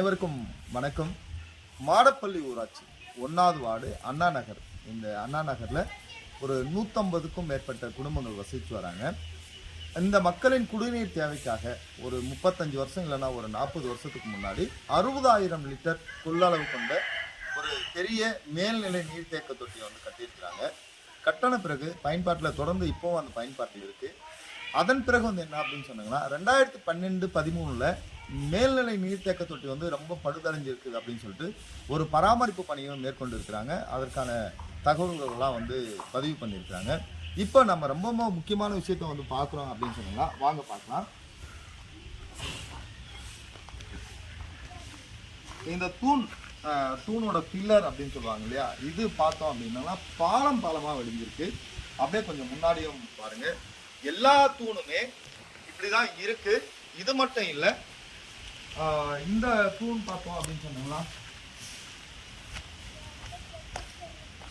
அனைவருக்கும் வணக்கம். மாடப்பள்ளி ஊராட்சி 1வது வார்டு அண்ணா நகர். இந்த அண்ணா நகரில் ஒரு 150க்கும் மேற்பட்ட குடும்பங்கள் வசித்து வராங்க. இந்த மக்களின் குடிநீர் தேவைக்காக ஒரு 35 வருஷம் இல்லைன்னா ஒரு 40 வருஷத்துக்கு முன்னாடி 60,000 லிட்டர் கொள்ளளவு கொண்ட ஒரு பெரிய மேல்நிலை நீர்த்தேக்க தொட்டியை வந்து கட்டியிருக்கிறாங்க. கட்டண பிறகு பயன்பாட்டில் தொடர்ந்து இப்போவும் அந்த பயன்பாட்டில் இருக்குது. அதன் பிறகு வந்து என்ன அப்படின்னு சொன்னாங்கன்னா 2012-13 மேல்நிலை நீர்த்தேக்க தொட்டி வந்து ரொம்ப படுதடைஞ்சிருக்குது அப்படின்னு சொல்லிட்டு ஒரு பராமரிப்பு பணியும் மேற்கொண்டு இருக்கிறாங்க. அதற்கான தகவல்கள்லாம் வந்து பதிவு பண்ணியிருக்கிறாங்க. இப்போ நம்ம ரொம்ப முக்கியமான விஷயத்த வந்து பார்க்குறோம் அப்படின்னு சொன்னீங்கன்னா வாங்க பார்க்கலாம். இந்த தூணோட பில்லர் அப்படின்னு சொல்லுவாங்க இல்லையா, இது பார்த்தோம் அப்படின்னா பாலமாக வெடிஞ்சிருக்கு. அப்படியே கொஞ்சம் முன்னாடியும் பாருங்க, எல்லா தூணுமே இப்படிதான் இருக்கு. இது மட்டும் இல்லை, இந்த தூண் பார்த்தோம் அப்படின்னு சொன்னோம்னா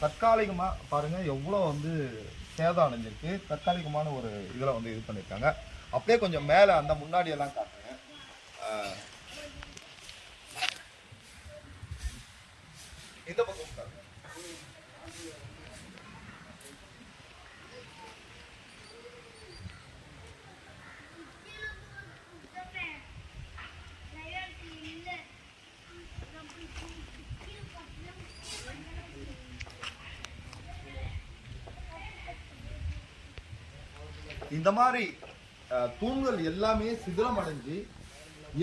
தற்காலிகமா பாருங்க எவ்வளோ வந்து சேதம் அடைஞ்சிருக்கு. தற்காலிகமான ஒரு இதில் வந்து இது பண்ணியிருக்காங்க. அப்படியே கொஞ்சம் மேலே அந்த முன்னாடி எல்லாம் காட்டுங்க. இந்த பக்கம் காட்டுங்க. இந்த மாதிரி தூண்கள் எல்லாமே சிதிலம் அடைஞ்சு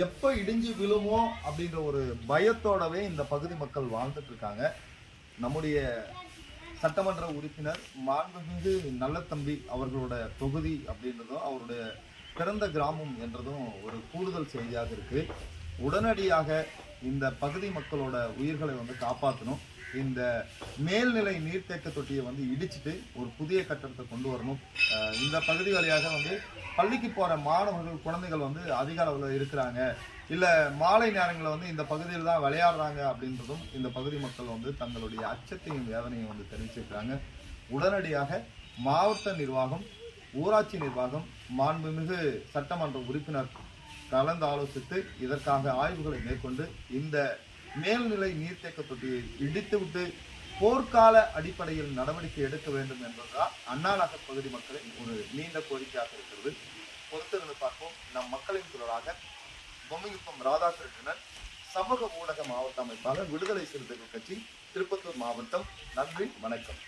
எப்போ இடிஞ்சு விழுமோ அப்படின்ற ஒரு பயத்தோடவே இந்த பகுதி மக்கள் வாழ்ந்துட்டு இருக்காங்க. நம்முடைய சட்டமன்ற உறுப்பினர் மாண்புமிகு நல்லத்தம்பி அவர்களோட தொகுதி அப்படின்றதும் அவருடைய பிறந்த கிராமம் என்றதும் ஒரு கூடுதல் செய்தியாக இருக்கு. உடனடியாக இந்த பகுதி மக்களோட உயிர்களை வந்து காப்பாற்றணும். இந்த மேல்நிலை நீர்த்தேக்க தொட்டியை வந்து இடிச்சுட்டு ஒரு புதிய கட்டடத்தை கொண்டு வரணும். இந்த பகுதி வழியாக வந்து பள்ளிக்கு போகிற மாணவர்கள் குழந்தைகள் வந்து அதிக அளவில் இருக்கிறாங்க, இல்லை மாலை நேரங்களில் வந்து இந்த பகுதியில் தான் விளையாடுறாங்க அப்படின்றதும் இந்த பகுதி மக்கள் வந்து தங்களுடைய அச்சத்தையும் வேதனையும் வந்து தெரிவிச்சிருக்கிறாங்க. உடனடியாக மாவட்ட நிர்வாகம், ஊராட்சி நிர்வாகம், மாண்புமிகு சட்டமன்ற உறுப்பினர் கலந்து ஆலோசித்து இதற்காக ஆய்வுகளை மேற்கொண்டு இந்த மேல்நிலை நீர்த்தேக்க தொட்டியை இடித்துவிட்டு போர்க்கால அடிப்படையில் நடவடிக்கை எடுக்க வேண்டும் என்பதுதான் அண்ணா நகர் பகுதி மக்களின் ஒரு நீண்ட கோரிக்கையாக இருக்கிறது. பொறுத்திருந்து பார்ப்போம். நம் மக்களின் குரலாக பொம்மையுப்பம் ராதாகிருஷ்ணன், சமூக ஊடக மாவட்ட அமைப்பாளர், விடுதலை சிறுத்தைகள் கட்சி, திருப்பத்தூர் மாவட்டம். நன்றி, வணக்கம்.